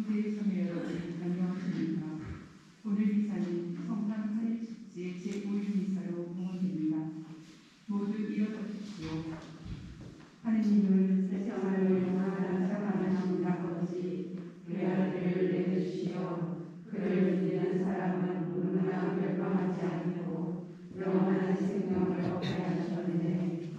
형제 자매 여러분 안녕하십니까. 오늘 미사는 성당 카레축제 제5일 미사로 봉헌됩니다. 모두 일어서십시오. 하느님을 세상을 영원한 사랑하신 아버지 그 아들을 내주시어 그를 믿는 사람은 누구나 멸망하지 않고 영원한 생명을 얻게 하셨네.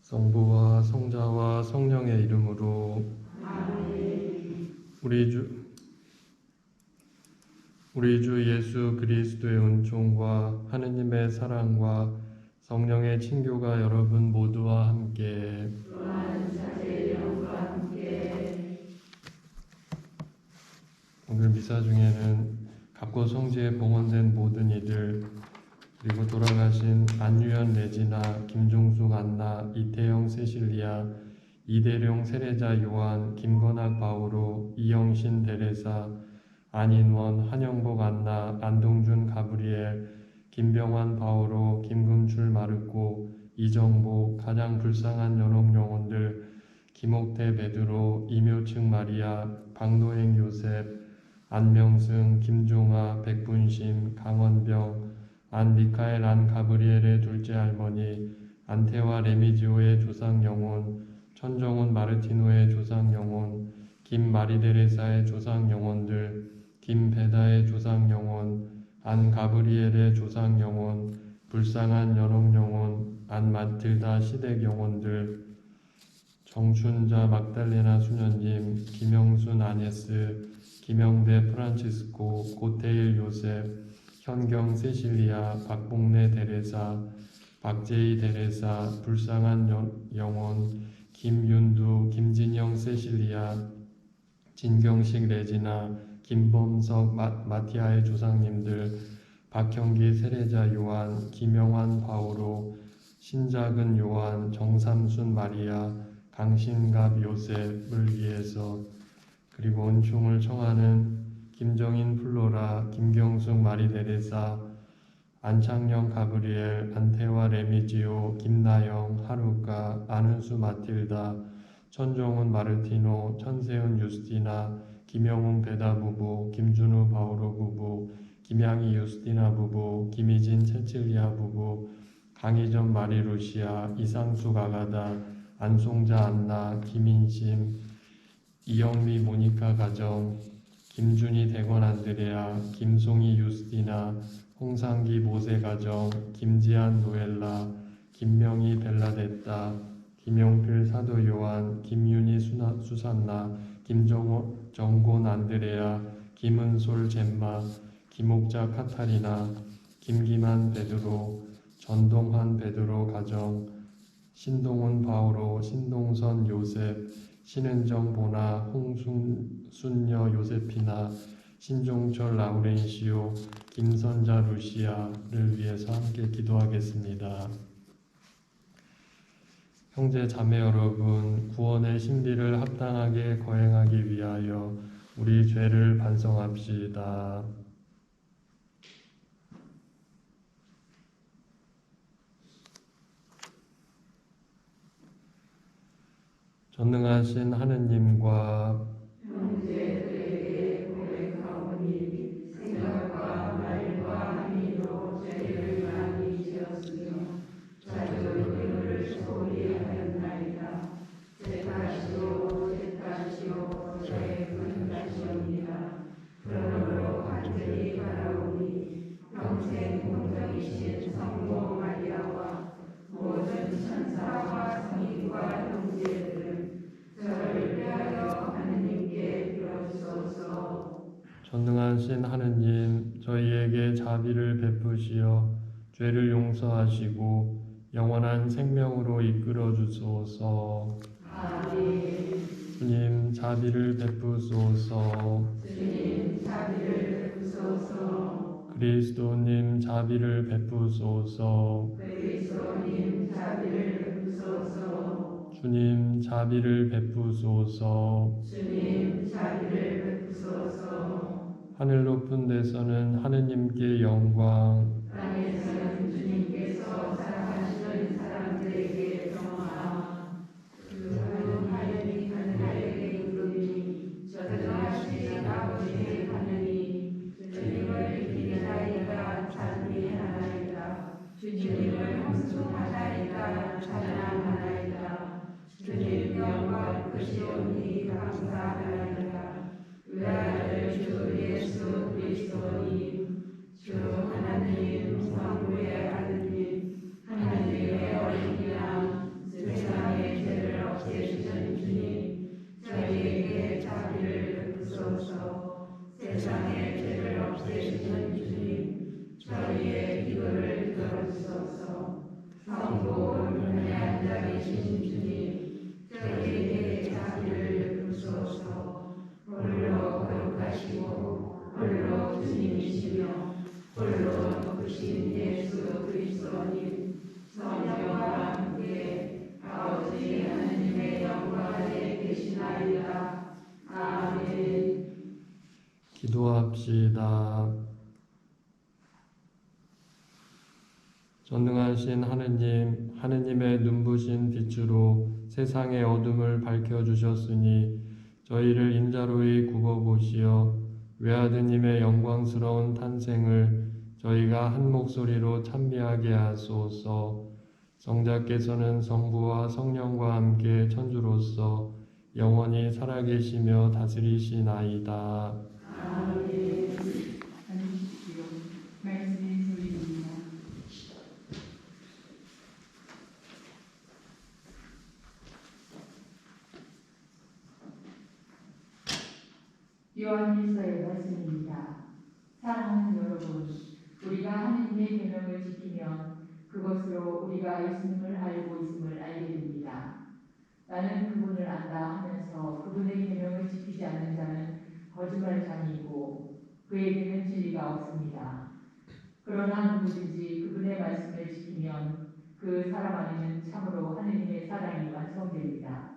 성부와 성자와 성령의 이름으로 우리 주 예수 그리스도의 은총과 하느님의 사랑과 성령의 친교가 여러분 모두와 함께 오늘 미사 중에는 갑고 성지에 봉헌된 모든 이들 그리고 돌아가신 안유연 레지나, 김종숙 안나, 이태영 세실리아, 이대룡 세례자 요한, 김건학 바오로, 이영신 데레사, 안인원, 한영복 안나, 안동준 가브리엘, 김병환 바오로, 김금출 마르코, 이정보, 가장 불쌍한 연옥 영혼들, 김옥태 베드로, 이묘층 마리아, 박노행 요셉, 안명승, 김종아, 백분심, 강원병, 안 미카엘 안 가브리엘의 둘째 할머니, 안테와 레미지오의 조상 영혼, 천정훈 마르티노의 조상 영혼, 김 마리데레사의 조상 영혼들, 김 베다의 조상 영혼, 안 가브리엘의 조상 영혼, 불쌍한 연옥 영혼, 안 마틸다 시댁 영혼들, 정춘자 막달레나 수녀님, 김영순 아네스, 김영대 프란치스코, 고테일 요셉, 현경 세실리아, 박봉래 데레사, 박재희 데레사, 불쌍한 영혼, 김윤두, 김진영 세실리아, 진경식 레지나, 김범석 마티아의 조상님들, 박형기 세례자 요한, 김영환 바오로, 신작은 요한, 정삼순 마리아, 강신갑 요셉을 위해서 그리고 은총을 청하는 김정인 플로라, 김경숙 마리데레사, 안창영 가브리엘, 안태화 레미지오, 김나영, 하루카, 안은수 마틸다, 천종훈 마르티노, 천세훈 유스티나, 김영웅 베다 부부, 김준우 바오로 부부, 김양희 유스티나 부부, 김희진 체칠리아 부부, 강희전 마리루시아, 이상수 가가다, 안송자 안나, 김인심, 이영미 모니카 가정, 김준희 대권 안드레아, 김송희 유스티나, 홍상기 모세 가정, 김지한 노엘라, 김명희 벨라데타, 김용필 사도 요한, 김윤희 수산나, 김정곤 안드레아, 김은솔 젬마, 김옥자 카타리나, 김기만 베드로, 전동환 베드로 가정, 신동훈 바오로, 신동선 요셉, 신은정 보나, 홍순여 요세피나, 신종철 라우렌시오, 김선자 루시아를 위해서 함께 기도하겠습니다. 형제 자매 여러분, 구원의 신비를 합당하게 거행하기 위하여 우리 죄를 반성합시다. 전능하신 하느님과 형제들에게 고백하오니 생각과 말과 행위로 죄를 많이 지었으며 자주 이를 소홀히 하였나이다. 제 탓이요 제 큰 탓이옵니다. 그러므로 간절히 바라오니 평생 공덕이신 성모 마리아와 모든 천사와 성인과 형제들 저를 위하여 하느님께 빌어주소서. 전능하신 하느님, 저희에게 자비를 베푸시어 죄를 용서하시고 영원한 생명으로 이끌어 주소서. 아멘. 주님 자비를 베푸소서. 주님 자비를 베푸소서. 그리스도님 자비를 베푸소서. 그리스도님 자비를 베푸소서. 주님 자비를 베푸소서. 주님 자비를 베푸소서. 하늘 높은 데서는 하느님께 영광, 땅에서는 주님께서 사랑하시는 사람들에게 평화. 그 하나님 하늘에게 이르니 전능하신 아버지의 하느님 주님을 기대하리까 찬미하나이다. 주님을 함송하나이다. 찬양하나이다. 주님 영광 크시오니 감사하나이다. 외아들 주 예수 그리스도님 주 하나님 성부의 아드님 하나님의 어린 양 세상의 죄를 없애시는 주님 저희에게 자비를 베푸소서. 세상의 죄를 없애시는 주님 저희의 기도를 들어주소서. 성부 은혜에 앉아 계신 주님 저희에게 자비를 베푸소서. 홀로 거룩하시고 홀로 주님이시며 홀로 높으신 예수 그리스도님 성령과 함께 아버지 하나님의 영광 아래 계시나이다. 아멘. 기도합시다. 전능하신 하느님, 하느님의 눈부신 빛으로 세상의 어둠을 밝혀주셨으니 저희를 인자로이 굽어보시어 외아드님의 영광스러운 탄생을 저희가 한 목소리로 찬미하게 하소서. 성자께서는 성부와 성령과 함께 천주로서 영원히 살아계시며 다스리시나이다. 아멘. 앉으십시오. 말씀의 소리입니다. 요한일서의 말씀입니다. 사랑하는 여러분, 우리가 하느님의 계명을 지키면 그것으로 우리가 예수님을 알고 있음을 알게 됩니다. 나는 그분을 안다 하면서 그분의 계명을 지키지 않는 자는 거짓말장이고 그에게는 진리가 없습니다. 그러나 누구든지 그분의 말씀을 지키면 그 사람 안에는 참으로 하느님의 사랑이 완성됩니다.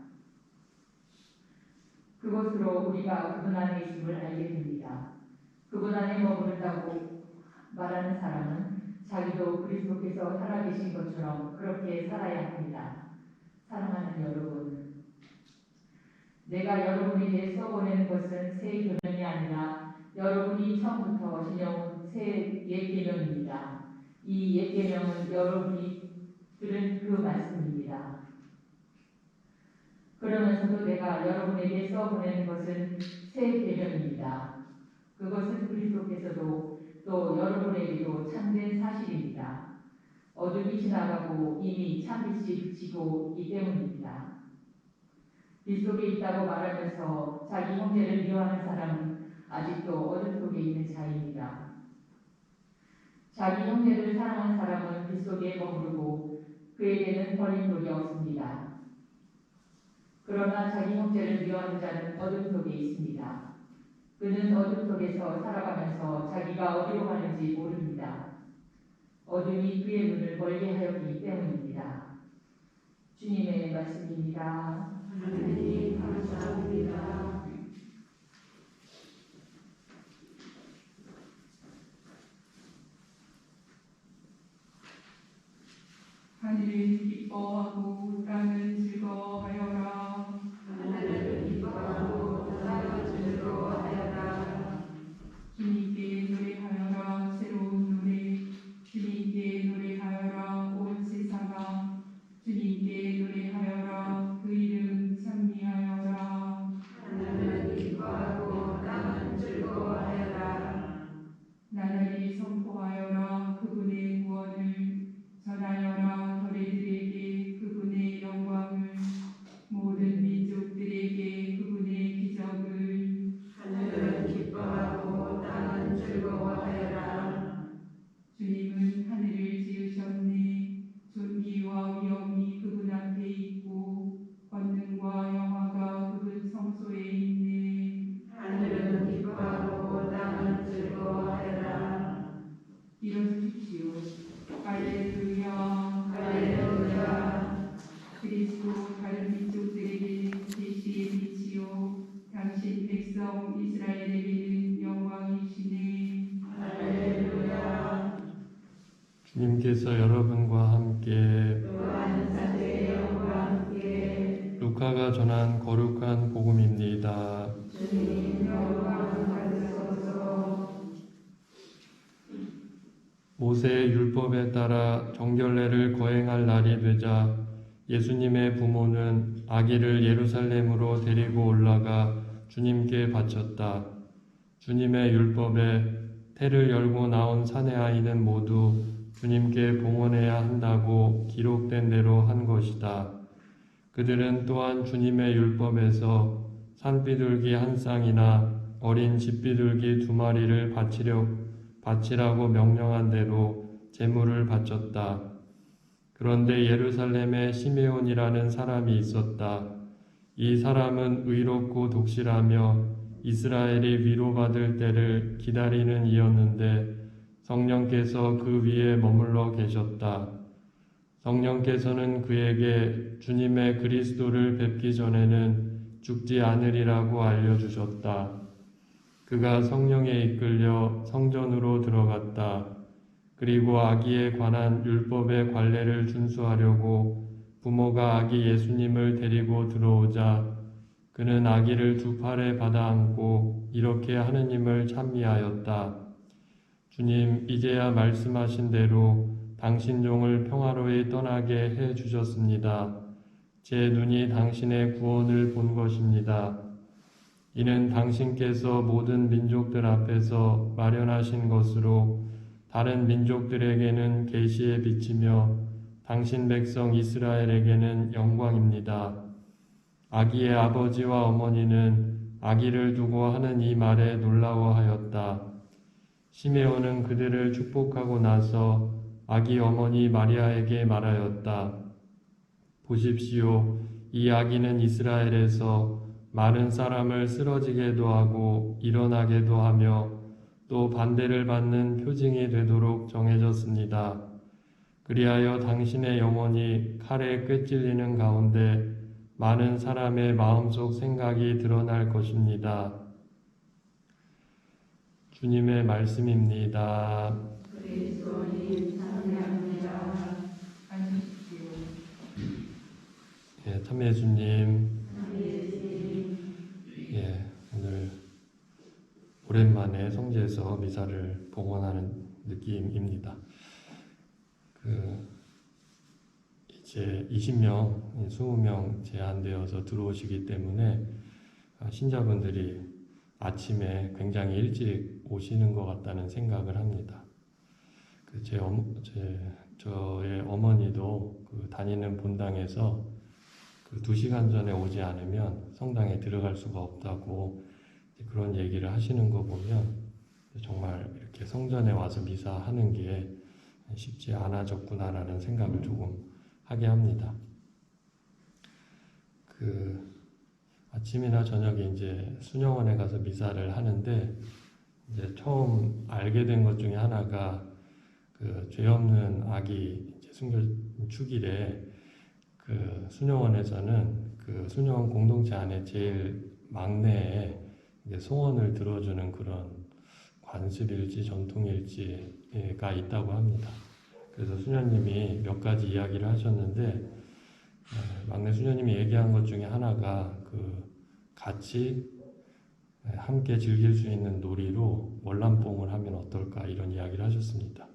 그것으로 우리가 그분 안에 있음을 알게 됩니다. 그분 안에 머무른다고 말하는 사람은 자기도 그리스도께서 살아계신 것처럼 그렇게 살아야 합니다. 사랑하는 여러분, 내가 여러분에게 써보내는 것은 새 계명이 아니라 여러분이 처음부터 지녀온 새 옛 계명입니다. 이 옛 계명은 여러분이 들은 그 말씀입니다. 그러면서도 내가 여러분에게 써보내는 것은 새 계명입니다. 그것은 그리스도께서도 또 여러분에게도 참된 사실입니다. 어둠이 지나가고 이미 참빛이 비치고 있기 때문입니다. 빛 속에 있다고 말하면서 자기 형제를 미워하는 사람은 아직도 어둠 속에 있는 자입니다. 자기 형제를 사랑하는 사람은 빛 속에 머무르고 그에게는 버림돌이 없습니다. 그러나 자기 형제를 미워하는 자는 어둠 속에 있습니다. 그는 어둠 속에서 살아가면서 자기가 어디로 가는지 모릅니다. 어둠이 그의 눈을 멀게 하였기 때문입니다. 주님의 말씀입니다. 하나님 감사합니다. 하늘은 기뻐하고 땅은 즐거워하여라. 하늘을 기뻐하고 땅을 즐거워하여라. 주님께 노래하여라. 새로운 노래. 주님께 노래하여라. 온 세상아. 주님께 노래하여라. 그 이름 찬미하여라. 하늘은 기뻐하고 땅은 즐거워하여라. 나날이 선포하여라. 그분의 구원을 전하여라. 거래들에게 그분의 영광을, 모든 민족들에게 그분의 기적을. 하늘은 기뻐하고 땅은 즐거워하여라. 주님은 하늘을 지으셨네. 존귀와 위엄이 그분 앞에 있고 권능과 영화가 그분 성 주님께서 여러분과 함께 또한 사제의 영과 함께 루카가 전한 거룩한 복음입니다. 주님 영광 받으소서. 모세의 율법에 따라 정결례를 거행할 날이 되자 예수님의 부모는 아기를 예루살렘으로 데리고 올라가 주님께 바쳤다. 주님의 율법에 태를 열고 나온 사내 아이는 모두 주님께 봉헌해야 한다고 기록된 대로 한 것이다. 그들은 또한 주님의 율법에서 산비둘기 한 쌍이나 어린 집비둘기 2마리를 바치라고 명령한 대로 제물을 바쳤다. 그런데 예루살렘에 시메온이라는 사람이 있었다. 이 사람은 의롭고 독실하며 이스라엘이 위로받을 때를 기다리는 이였는데 성령께서 그 위에 머물러 계셨다. 성령께서는 그에게 주님의 그리스도를 뵙기 전에는 죽지 않으리라고 알려주셨다. 그가 성령에 이끌려 성전으로 들어갔다. 그리고 아기에 관한 율법의 관례를 준수하려고 부모가 아기 예수님을 데리고 들어오자 그는 아기를 2팔에 받아 안고 이렇게 하느님을 찬미하였다. 주님, 이제야 말씀하신 대로 당신 종을 평화로이 떠나게 해 주셨습니다. 제 눈이 당신의 구원을 본 것입니다. 이는 당신께서 모든 민족들 앞에서 마련하신 것으로 다른 민족들에게는 계시의 빛이며 당신 백성 이스라엘에게는 영광입니다. 아기의 아버지와 어머니는 아기를 두고 하는 이 말에 놀라워하였다. 시메온은 그들을 축복하고 나서 아기 어머니 마리아에게 말하였다. 보십시오. 이 아기는 이스라엘에서 많은 사람을 쓰러지게도 하고 일어나게도 하며 또 반대를 받는 표징이 되도록 정해졌습니다. 그리하여 당신의 영혼이 칼에 꿰찔리는 가운데 많은 사람의 마음속 생각이 드러날 것입니다. 주님의 말씀입니다. 그리스도님 찬양합니다. 앉으십시오. 예, 참예주님, 예수님 예, 오늘 오랜만에 성지에서 미사를 봉헌하는 느낌입니다. 이제 20명, 20명 제한되어서 들어오시기 때문에 신자분들이 아침에 굉장히 일찍 오시는 것 같다는 생각을 합니다. 저의 어머니도 다니는 본당에서 2시간 전에 오지 않으면 성당에 들어갈 수가 없다고 그런 얘기를 하시는 거 보면 정말 이렇게 성전에 와서 미사하는 게 쉽지 않아졌구나라는 생각을 조금 하게 합니다. 아침이나 저녁에 이제 수녀원에 가서 미사를 하는데 이제 처음 알게 된 것 중에 하나가 죄 없는 아기 순교 축일에 수녀원에서는 수녀원 공동체 안에 제일 막내에 소원을 들어주는 그런 관습일지 전통일지가 있다고 합니다. 그래서 수녀님이 몇 가지 이야기를 하셨는데 막내 수녀님이 얘기한 것 중에 하나가 같이 함께 즐길 수 있는 놀이로 월남봉을 하면 어떨까 이런 이야기를 하셨습니다.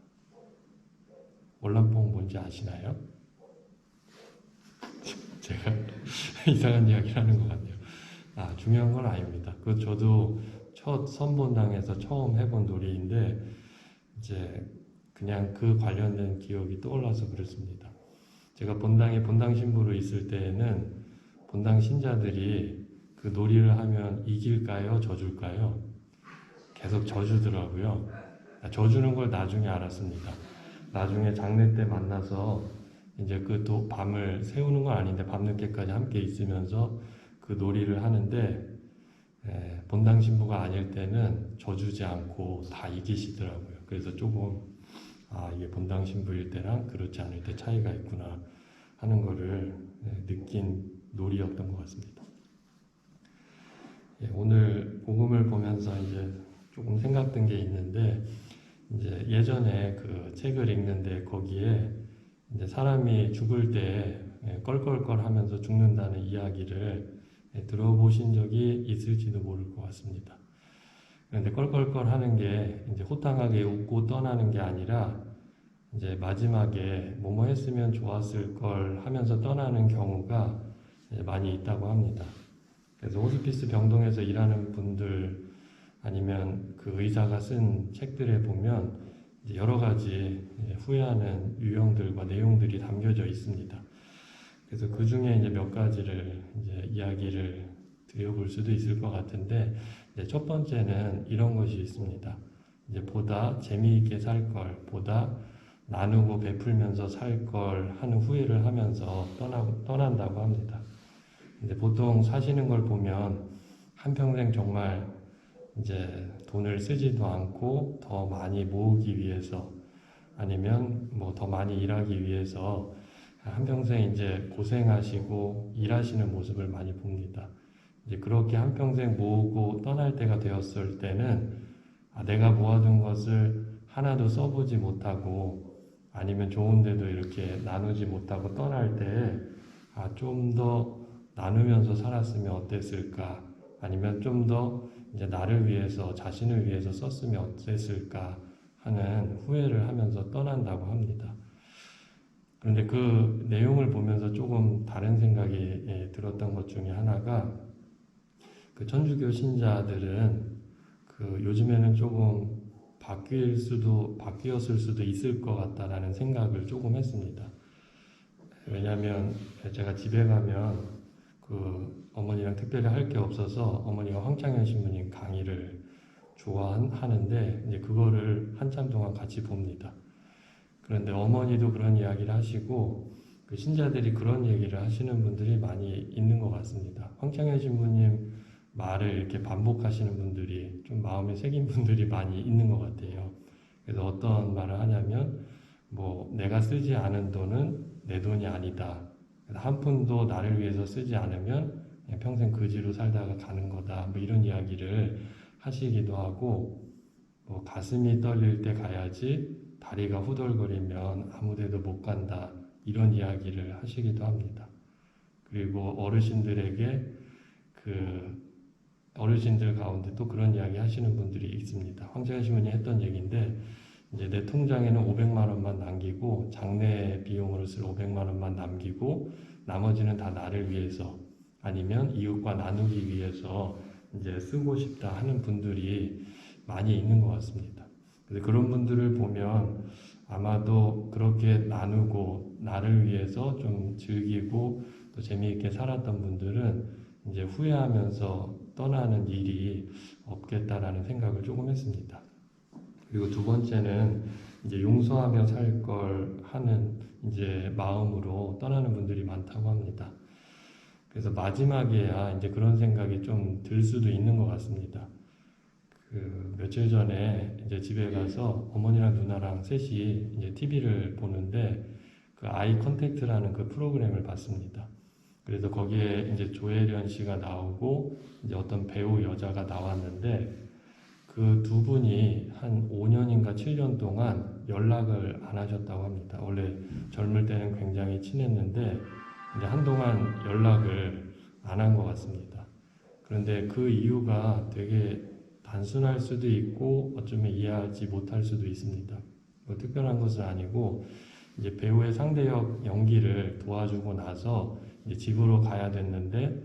월남봉 뭔지 아시나요? 제가 이상한 이야기를 하는 것 같네요. 중요한 건 아닙니다. 저도 첫 선본당에서 처음 해본 놀이인데 이제 그냥 관련된 기억이 떠올라서 그렇습니다. 제가 본당에 본당 신부로 있을 때에는 본당 신자들이 놀이를 하면 이길까요? 져줄까요? 계속 져주더라고요. 져주는 걸 나중에 알았습니다. 나중에 장례 때 만나서 이제 밤을 새우는 건 아닌데 밤늦게까지 함께 있으면서 놀이를 하는데 본당 신부가 아닐 때는 져주지 않고 다 이기시더라고요. 그래서 조금 이게 본당 신부일 때랑 그렇지 않을 때 차이가 있구나 하는 거를 느낀 놀이였던 것 같습니다. 오늘 복음을 보면서 이제 조금 생각된 게 있는데 이제 예전에 그 책을 읽는데 거기에 이제 사람이 죽을 때 껄껄껄 하면서 죽는다는 이야기를 들어보신 적이 있을지도 모를 것 같습니다. 그런데 껄껄껄 하는 게 이제 호탕하게 웃고 떠나는 게 아니라 이제 마지막에 뭐뭐 했으면 좋았을 걸 하면서 떠나는 경우가 많이 있다고 합니다. 그래서 호스피스 병동에서 일하는 분들 아니면 그 의사가 쓴 책들에 보면 이제 여러 가지 후회하는 유형들과 내용들이 담겨져 있습니다. 그래서 그 중에 이제 몇 가지를 이제 이야기를 드려볼 수도 있을 것 같은데, 이제 첫 번째는 이런 것이 있습니다. 이제 보다 재미있게 살 걸, 보다 나누고 베풀면서 살 걸 하는 후회를 하면서 떠난다고 합니다. 근데 보통 사시는 걸 보면 한평생 정말 이제 돈을 쓰지도 않고 더 많이 모으기 위해서 아니면 뭐 더 많이 일하기 위해서 한평생 이제 고생하시고 일하시는 모습을 많이 봅니다. 이제 그렇게 한평생 모으고 떠날 때가 되었을 때는 내가 모아둔 것을 하나도 써보지 못하고 아니면 좋은데도 이렇게 나누지 못하고 떠날 때 좀 더 나누면서 살았으면 어땠을까, 아니면 좀 더 이제 나를 위해서 자신을 위해서 썼으면 어땠을까 하는 후회를 하면서 떠난다고 합니다. 그런데 그 내용을 보면서 조금 다른 생각이 들었던 것 중에 하나가, 그 천주교 신자들은 그 요즘에는 조금 바뀌었을 수도 있을 것 같다라는 생각을 조금 했습니다. 왜냐하면 제가 집에 가면 그 어머니랑 특별히 할 게 없어서 어머니가 황창현 신부님 강의를 좋아하는데 이제 그거를 한참 동안 같이 봅니다. 그런데 어머니도 그런 이야기를 하시고 그 신자들이 그런 얘기를 하시는 분들이 많이 있는 것 같습니다. 황창현 신부님 말을 이렇게 반복하시는 분들이 좀 마음에 새긴 분들이 많이 있는 것 같아요. 그래서 어떤 말을 하냐면 뭐 내가 쓰지 않은 돈은 내 돈이 아니다. 한 푼도 나를 위해서 쓰지 않으면 그냥 평생 그지로 살다가 가는 거다. 뭐 이런 이야기를 하시기도 하고, 뭐 가슴이 떨릴 때 가야지 다리가 후덜거리면 아무데도 못 간다. 이런 이야기를 하시기도 합니다. 그리고 어르신들 가운데 또 그런 이야기 하시는 분들이 있습니다. 황재현 신부님이 했던 얘기인데, 이제 내 통장에는 500만 원만 남기고 장례 비용으로 쓸 500만 원만 남기고 나머지는 다 나를 위해서 아니면 이웃과 나누기 위해서 이제 쓰고 싶다 하는 분들이 많이 있는 것 같습니다. 그래서 그런 분들을 보면 아마도 그렇게 나누고 나를 위해서 좀 즐기고 또 재미있게 살았던 분들은 이제 후회하면서 떠나는 일이 없겠다라는 생각을 조금 했습니다. 그리고 두 번째는 이제 용서하며 살 걸 하는 이제 마음으로 떠나는 분들이 많다고 합니다. 그래서 마지막에야 이제 그런 생각이 좀 들 수도 있는 것 같습니다. 그 며칠 전에 이제 집에 가서 어머니랑 누나랑 셋이 이제 TV를 보는데 그 아이 컨택트라는 그 프로그램을 봤습니다. 그래서 거기에 이제 조혜련 씨가 나오고 이제 어떤 배우 여자가 나왔는데 그 두 분이 한 5년인가 7년 동안 연락을 안 하셨다고 합니다. 원래 젊을 때는 굉장히 친했는데 이제 한동안 연락을 안 한 것 같습니다. 그런데 그 이유가 되게 단순할 수도 있고 어쩌면 이해하지 못할 수도 있습니다. 뭐 특별한 것은 아니고 이제 배우의 상대역 연기를 도와주고 나서 이제 집으로 가야 됐는데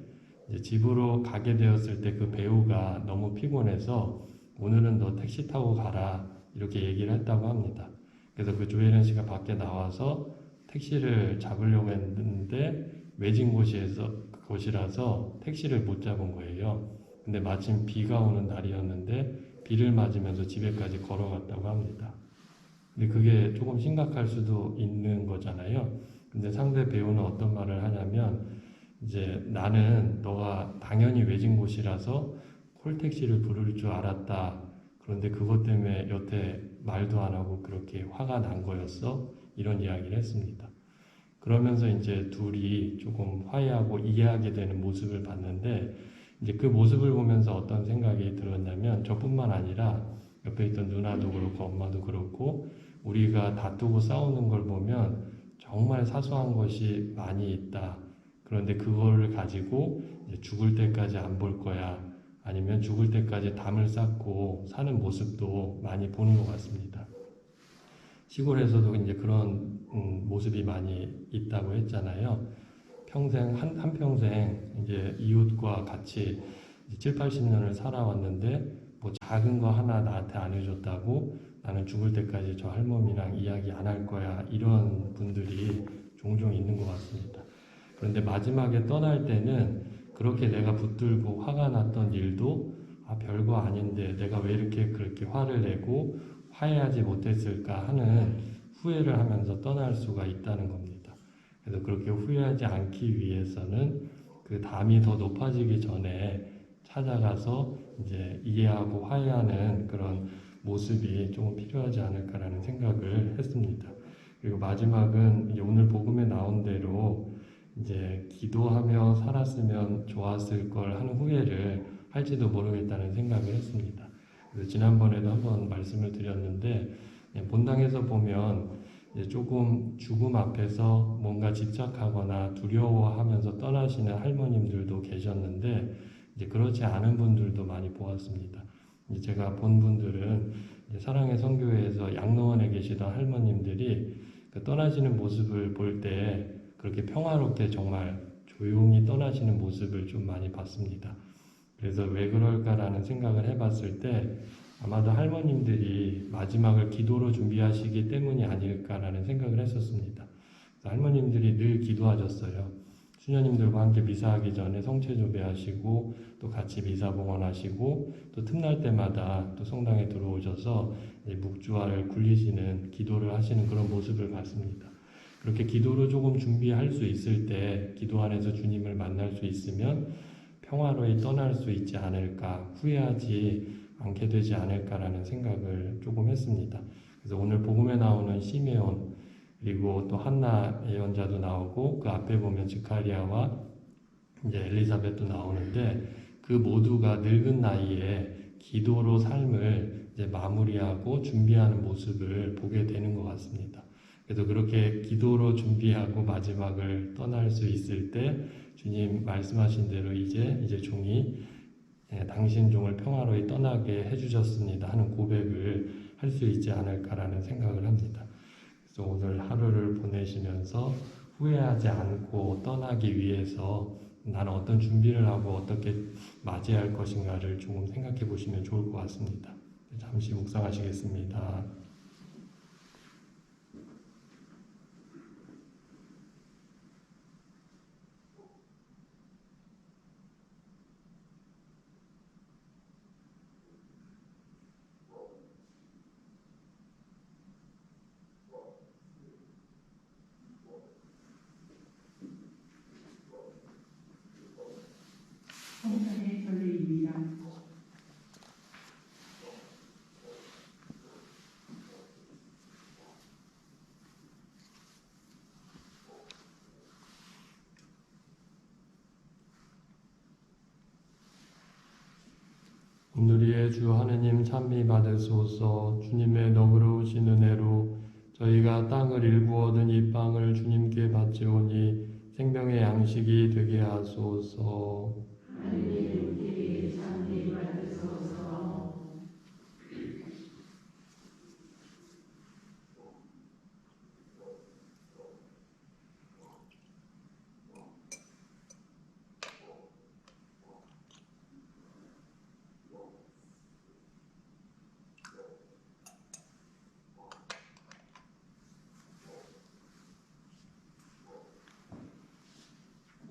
이제 집으로 가게 되었을 때 그 배우가 너무 피곤해서 오늘은 너 택시 타고 가라 이렇게 얘기를 했다고 합니다. 그래서 그 조혜련 씨가 밖에 나와서 택시를 잡으려고 했는데 외진 곳이라서 택시를 못 잡은 거예요. 근데 마침 비가 오는 날이었는데 비를 맞으면서 집에까지 걸어갔다고 합니다. 근데 그게 조금 심각할 수도 있는 거잖아요. 근데 상대 배우는 어떤 말을 하냐면 이제 나는 너가 당연히 외진 곳이라서 콜택시를 부를 줄 알았다. 그런데 그것 때문에 여태 말도 안 하고 그렇게 화가 난 거였어? 이런 이야기를 했습니다. 그러면서 이제 둘이 조금 화해하고 이해하게 되는 모습을 봤는데 이제 그 모습을 보면서 어떤 생각이 들었냐면 저뿐만 아니라 옆에 있던 누나도 그렇고 엄마도 그렇고 우리가 다투고 싸우는 걸 보면 정말 사소한 것이 많이 있다. 그런데 그거를 가지고 이제 죽을 때까지 안 볼 거야. 아니면 죽을 때까지 담을 쌓고 사는 모습도 많이 보는 것 같습니다. 시골에서도 이제 그런 모습이 많이 있다고 했잖아요. 평생, 한평생 이제 이웃과 같이 7, 80년을 살아왔는데 뭐 작은 거 하나 나한테 안 해줬다고 나는 죽을 때까지 저 할머니랑 이야기 안 할 거야. 이런 분들이 종종 있는 것 같습니다. 그런데 마지막에 떠날 때는 그렇게 내가 붙들고 화가 났던 일도 별거 아닌데 내가 왜 이렇게 그렇게 화를 내고 화해하지 못했을까 하는 후회를 하면서 떠날 수가 있다는 겁니다. 그래서 그렇게 후회하지 않기 위해서는 그 담이 더 높아지기 전에 찾아가서 이제 이해하고 화해하는 그런 모습이 조금 필요하지 않을까라는 생각을 했습니다. 그리고 마지막은 이제 오늘 복음에 나온 대로 이제 기도하며 살았으면 좋았을 걸 하는 후회를 할지도 모르겠다는 생각을 했습니다. 그래서 지난번에도 한번 말씀을 드렸는데 본당에서 보면 이제 조금 죽음 앞에서 뭔가 집착하거나 두려워하면서 떠나시는 할머님들도 계셨는데 이제 그렇지 않은 분들도 많이 보았습니다. 이제 제가 본 분들은 이제 사랑의 선교회에서 양로원에 계시던 할머님들이 그 떠나시는 모습을 볼 때 그렇게 평화롭게 정말 조용히 떠나시는 모습을 좀 많이 봤습니다. 그래서 왜 그럴까라는 생각을 해봤을 때 아마도 할머님들이 마지막을 기도로 준비하시기 때문이 아닐까라는 생각을 했었습니다. 할머님들이 늘 기도하셨어요. 수녀님들과 함께 미사하기 전에 성체조배하시고 또 같이 미사봉헌하시고 또 틈날 때마다 또 성당에 들어오셔서 묵주화를 굴리시는 기도를 하시는 그런 모습을 봤습니다. 그렇게 기도로 조금 준비할 수 있을 때 기도 안에서 주님을 만날 수 있으면 평화로이 떠날 수 있지 않을까, 후회하지 않게 되지 않을까라는 생각을 조금 했습니다. 그래서 오늘 복음에 나오는 시메온 그리고 또 한나 예언자도 나오고 그 앞에 보면 스가랴와 이제 엘리사벳도 나오는데 그 모두가 늙은 나이에 기도로 삶을 이제 마무리하고 준비하는 모습을 보게 되는 것 같습니다. 그래서 그렇게 기도로 준비하고 마지막을 떠날 수 있을 때 주님 말씀하신 대로 이제 종이 당신 종을 평화로이 떠나게 해주셨습니다 하는 고백을 할 수 있지 않을까라는 생각을 합니다. 그래서 오늘 하루를 보내시면서 후회하지 않고 떠나기 위해서 나는 어떤 준비를 하고 어떻게 맞이할 것인가를 조금 생각해 보시면 좋을 것 같습니다. 잠시 묵상하시겠습니다. 성탄의 전례입니다. 오늘의 주 하느님 찬미 받으소서. 주님의 너그러우신 은혜로 저희가 땅을 일구 얻은 이 빵을 주님께 바치오니 생명의 양식이 되게 하소서. 하느님 길이 찬미 받으소서.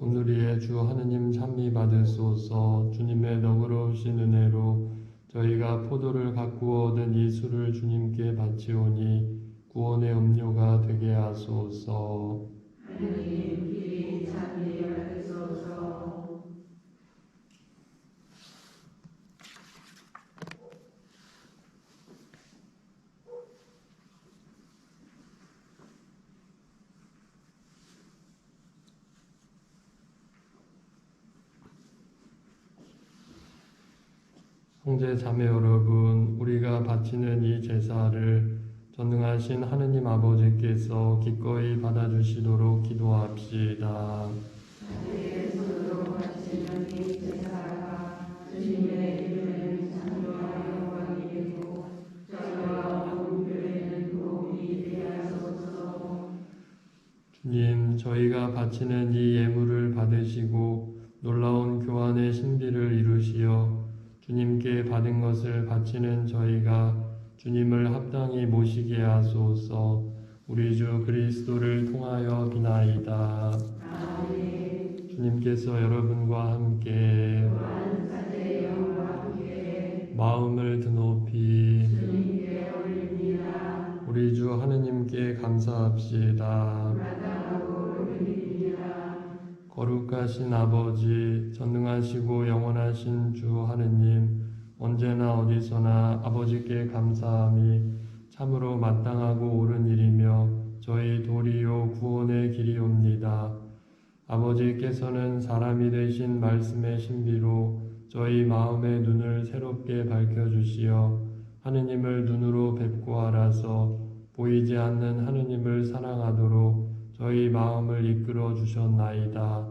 오늘의 주 하느님 찬미 받으소서. 주님의 너그러우신 은혜로 저희가 포도를 가꾸어 얻은 이 술을 주님께 바치오니 구원의 음료가 되게 하소서. 하느님 길이 찬미 받으소서. 형제 자매 여러분, 우리가 바치는 이 제사를 전능하신 하느님 아버지께서 기꺼이 받아주시도록 기도합시다. 자기의 손으로 바치는 이 제사가 주님의 이름을 찬송하여 영광이 되고 저희와 온 교회는 도움이 되게 하소서. 주님, 저희가 바치는 이 예물을 받으시고 놀라운 교환의 신비를 이루시어 주님께 받은 것을 바치는 저희가 주님을 합당히 모시게 하소서. 우리 주 그리스도를 통하여 비나이다. 아멘. 주님께서 여러분과 함께 또한 사제 영과 함께 마음을 드높이 주님께 올립니다. 우리 주 하느님께 감사합시다. 마땅하고 옳으니이다. 거룩하신 아버지, 전능하시고 영원하신 주 하느님, 언제나 어디서나 아버지께 감사함이 참으로 마땅하고 옳은 일이며 저희 도리요 구원의 길이옵니다. 아버지께서는 사람이 되신 말씀의 신비로 저희 마음의 눈을 새롭게 밝혀주시어 하느님을 눈으로 뵙고 알아서 보이지 않는 하느님을 사랑하도록 저희 마음을 이끌어 주셨나이다.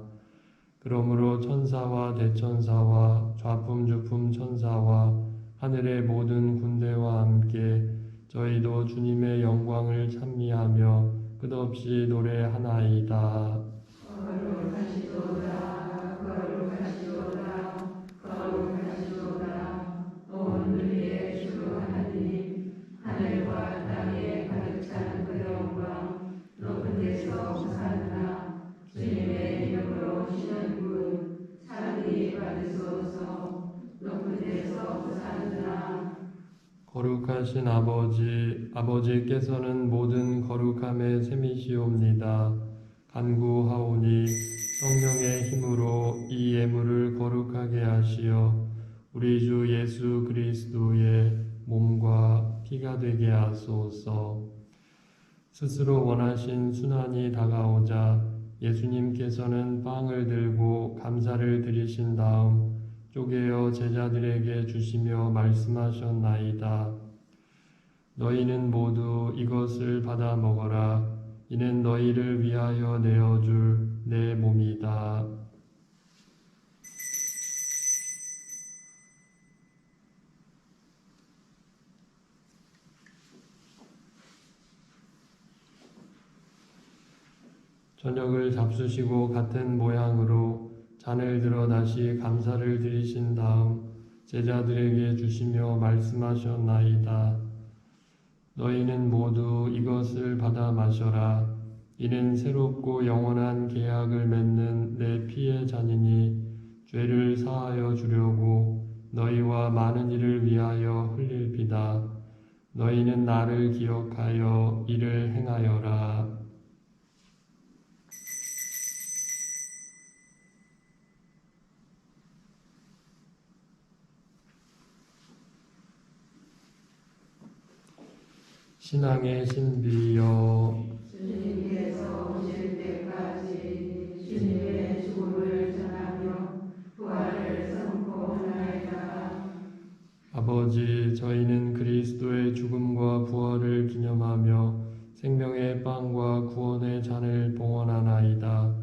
그러므로 천사와 대천사와 좌품주품 천사와 하늘의 모든 군대와 함께 저희도 주님의 영광을 찬미하며 끝없이 노래하나이다. 거룩하시도다. 거룩하시도다. 거룩하시도다. 온 위의 주 하나님, 하늘과 땅에 가득 찬 그 영광, 높은 데서 호산나. 주님의 이름으로 오시는 분 찬미 받으소서. 높은 데서 호산나. 거룩하신 아버지, 아버지께서는 모든 거룩함의 셈이시옵니다. 간구하오니 성령의 힘으로 이 예물을 거룩하게 하시어 우리 주 예수 그리스도의 몸과 피가 되게 하소서. 스스로 원하신 순환이 다가오자 예수님께서는 빵을 들고 감사를 드리신 다음 쪼개어 제자들에게 주시며 말씀하셨나이다. 너희는 모두 이것을 받아 먹어라. 이는 너희를 위하여 내어줄 내 몸이다. 저녁을 잡수시고 같은 모양으로 잔을 들어 다시 감사를 드리신 다음 제자들에게 주시며 말씀하셨나이다. 너희는 모두 이것을 받아 마셔라. 이는 새롭고 영원한 계약을 맺는 내 피의 잔이니 죄를 사하여 주려고 너희와 많은 이를 위하여 흘릴 피다. 너희는 나를 기억하여 이를 행하여라. 신앙의 신비여, 주님께서 오실 때까지 주님의 죽음을 전하며 부활을 선포하나이다. 아버지, 저희는 그리스도의 죽음과 부활을 기념하며 생명의 빵과 구원의 잔을 봉헌하나이다.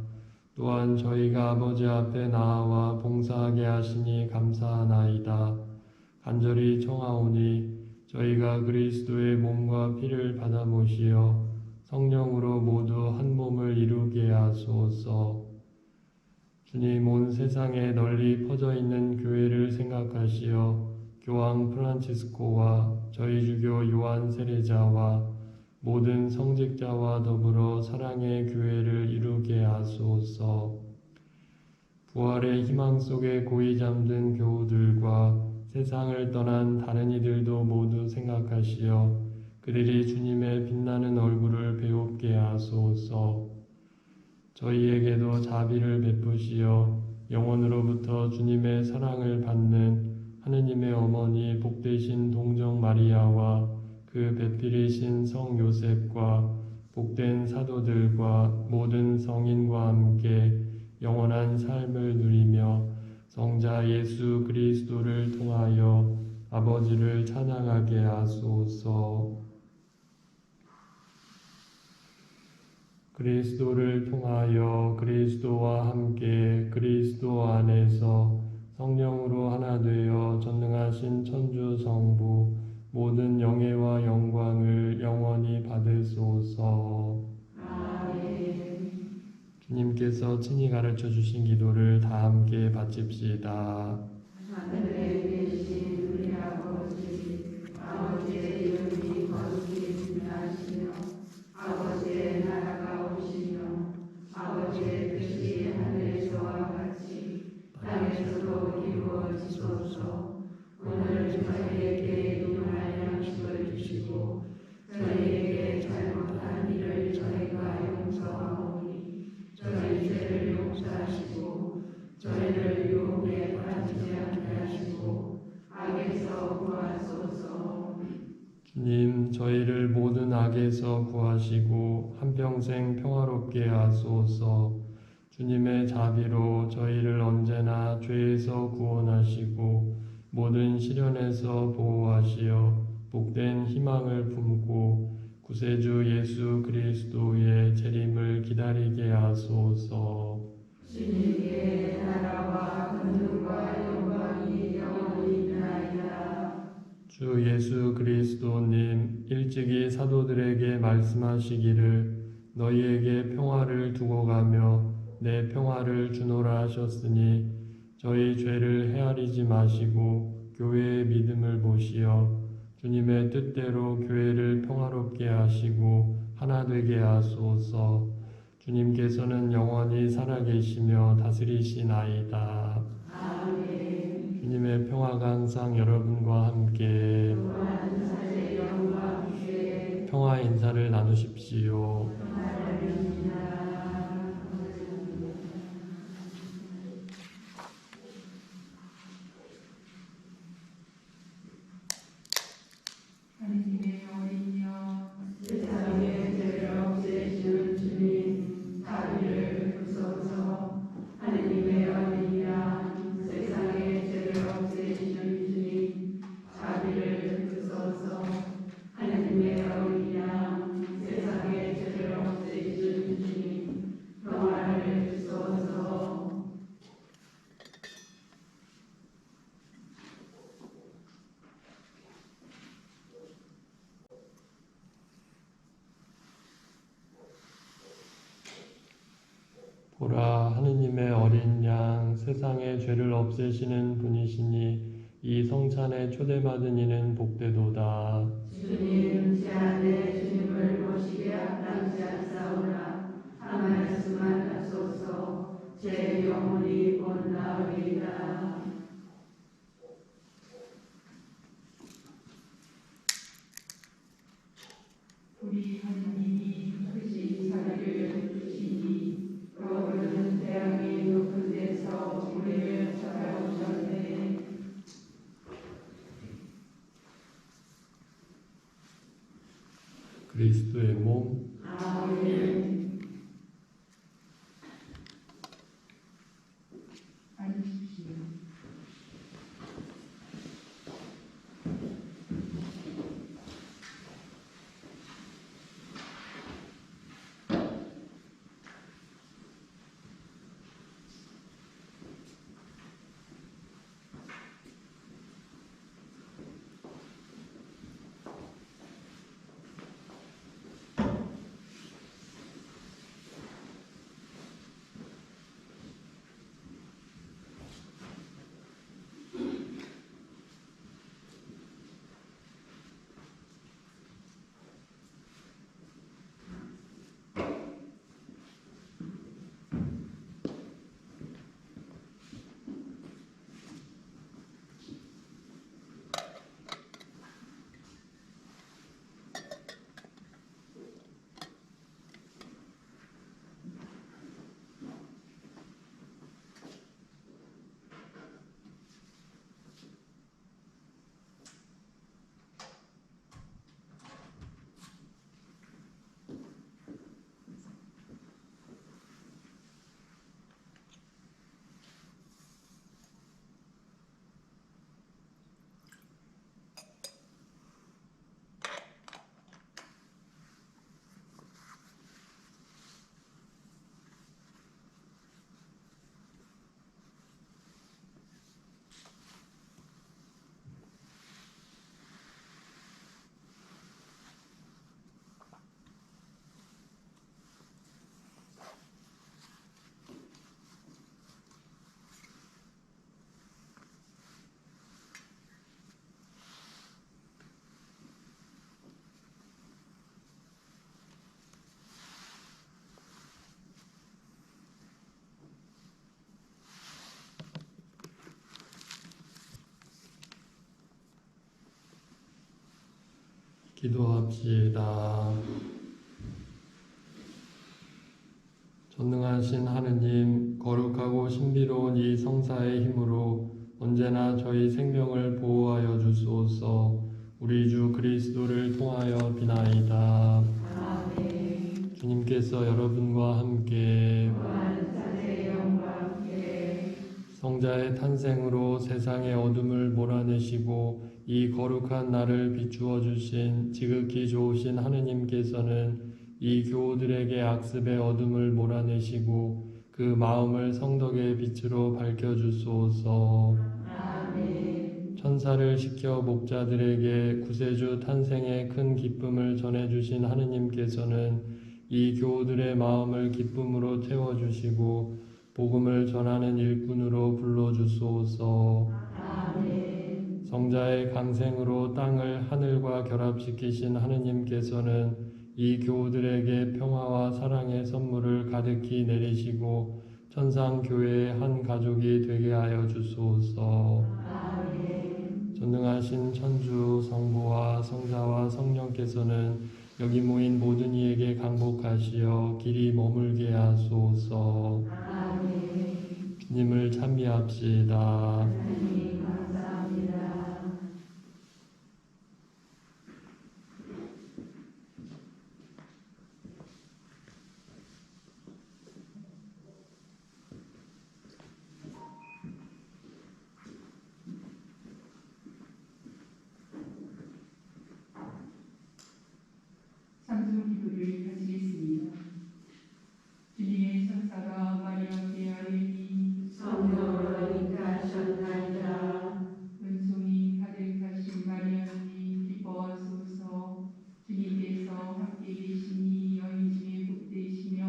또한 저희가 아버지 앞에 나아와 봉사하게 하시니 감사하나이다. 간절히 청하오니 저희가 그리스도의 몸과 피를 받아 모시어 성령으로 모두 한 몸을 이루게 하소서. 주님, 온 세상에 널리 퍼져 있는 교회를 생각하시어 교황 프란치스코와 저희 주교 요한 세례자와 모든 성직자와 더불어 사랑의 교회를 이루게 하소서. 부활의 희망 속에 고이 잠든 교우들과 세상을 떠난 다른 이들도 모두 생각하시어 그들이 주님의 빛나는 얼굴을 배웁게 하소서. 저희에게도 자비를 베푸시어 영원으로부터 주님의 사랑을 받는 하느님의 어머니 복되신 동정 마리아와 그 배필이신 성 요셉과 복된 사도들과 모든 성인과 함께 영원한 삶을 누리며 성자 예수 그리스도를 통하여 아버지를 찬양하게 하소서. 그리스도를 통하여 그리스도와 함께 그리스도 안에서 성령으로 하나 되어 전능하신 천주 성부 모든 영예와 영광을 영원히 받으소서. 아멘. 주님께서 친히 가르쳐 주신 기도를 다 함께 바칩시다. 하늘에 계신 우리 아버지, 아버지의 이름이 거룩히 하시며 아버지의 나라가 오시며 아버지의 뜻이 하늘에서와 같이 땅에서도 이루어지소서. 오늘 저희에게 일용할 양식을 주시고 저희에게 잘못한 일을 저희가 용서하오니 저희 죄를 용서하시고 저희를 유혹에 빠지지 않게 하시고 악에서 구하소서. 주님, 저희를 모든 악에서 구하시고 한평생 평화롭게 하소서. 주님의 자비로 저희를 언제나 죄에서 구원하시고 모든 시련에서 보호하시어 복된 희망을 품고 구세주 예수 그리스도의 재림을 기다리게 하소서. 주님께 나라와 권능과 영광이 영원히 있나이다. 주 예수 그리스도님, 일찍이 사도들에게 말씀하시기를 너희에게 평화를 두고 가며 내 평화를 주노라 하셨으니 저희 죄를 헤아리지 마시고 교회의 믿음을 보시어 주님의 뜻대로 교회를 평화롭게 하시고 하나 되게 하소서. 주님께서는 영원히 살아계시며 다스리시나이다. 아멘. 주님의 평화가 항상 여러분과 함께 또한 사제 영과 함께 평화 인사를 나누십시오. 평화를 하느님의 어린이여 세상의 죄를 없애시는 주님, 자비를 베푸소서. 하느님의 어린이야, 세상의 죄를 없애시는 주님, 자비를 베푸소서. 하느님의 어린이야, 세상의 죄를 없애시는 주님, 평화를 주소서. 보라, 하느님의 어린 양, 세상의 죄를 없애시는 분이시니 이 성찬에 초대받은 이는 복되도다. 주님, 제 안에 주님을 모시게 합당치 않사오나 한 말씀만 하소서. 제 영혼이 곧 나으리이다. 우리 하느님이 크신 자비를 주시니 떠오르는 태양이 높은 데서 우리를 찾아오셨네. 그리스도의 몸, 아멘. 앉으십시오. 기도합시다. 전능하신 하느님, 거룩하고 신비로운 이 성사의 힘으로 언제나 저희 생명을 보호하여 주소서. 우리 주 그리스도를 통하여 비나이다. 아멘. 주님께서 여러분과 함께 또한 자의 영과 함께 성자의 탄생으로 세상의 어둠을 몰아내시고 이 거룩한 날을 비추어 주신 지극히 좋으신 하느님께서는 이 교우들에게 악습의 어둠을 몰아내시고 그 마음을 성덕의 빛으로 밝혀주소서. 아멘. 천사를 시켜 목자들에게 구세주 탄생의 큰 기쁨을 전해주신 하느님께서는 이 교우들의 마음을 기쁨으로 채워주시고 복음을 전하는 일꾼으로 불러주소서. 아멘. 성자의 강생으로 땅을 하늘과 결합시키신 하느님께서는 이 교우들에게 평화와 사랑의 선물을 가득히 내리시고 천상교회의 한 가족이 되게 하여 주소서. 아멘. 전능하신 천주 성부와 성자와 성령께서는 여기 모인 모든 이에게 강복하시어 길이 머물게 하소서. 아멘. 주님을 찬미합시다. 하나님 감사합니다. 삼중 기도를 하시겠습니다. 주님의 천사가 마리아께 아뢰니 성령으로 인가하셨나이다. 은총이 가득하신 마리아님 기뻐하소서. 주님께서 함께 계시니 여인 중에 복되시며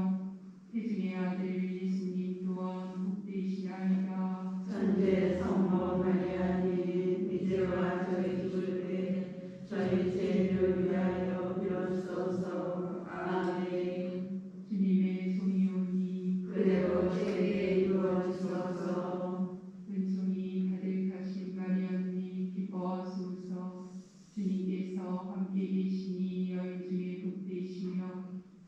태중의 아들 예수님 또한 복되시나이다. 천주의 성모 마리아님, 이제와 저희 죽을 때 저희 죄를 위하여 빌어주소서. 아멘. 주님의 종이오니 그대로 제게 이루어지소서. 은총이 가득하신 마리아님 기뻐하소서. 주님께서 함께 계시니 여인 중에 복되시며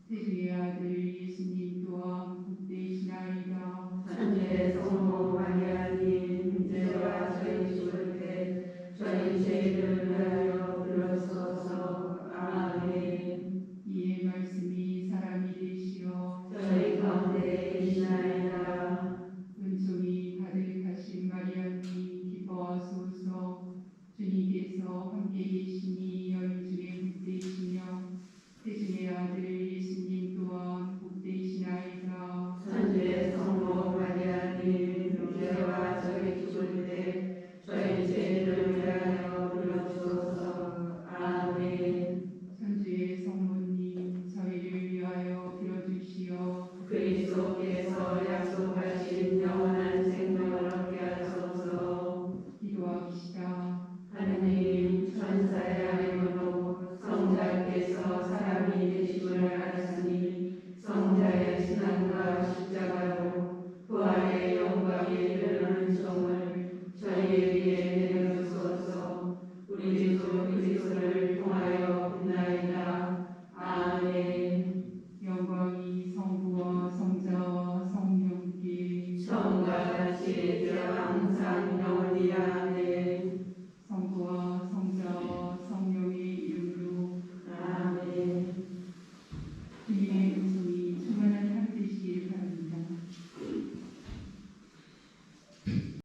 태중의 아들 예수님 또한 복되시나이다. 천주의 성모 마리아님, 이제와 저희 죽을 때 저희 죄를 위하여 빌어주소서. 아멘. 이의 말씀이 사람이 되시어 저희 가운데 계시나이다. 은총이 가득하신 마리아님 기뻐하소서. 주님께서 함께 계시니 여인 중에 복되시며 태중의 아들 예수님 또한 복되시나이다. 천주의 성모 마리아님, 이제와 저희 죽을 때 저희 죄를 위하여 빌어주소서. 아멘. 천주의 성모님 저희를 위하여 빌어주시어 그리스도께서 약속하신 영원한 생명을 얻게 하소서. 기도합시다. 하느님, 천사의 아뢰므로 성자께서 사람이 되심을 알았으니 성자의 신앙과 십자가로 부활의 영광에 이르는 은총을 저희에게 내려주소서. 우리 주 그리스도를 통하여 빛나이다. 아멘. 영광이 성부와 성자와 성령께 처음과 같이 이제와 항상 영원히 아멘.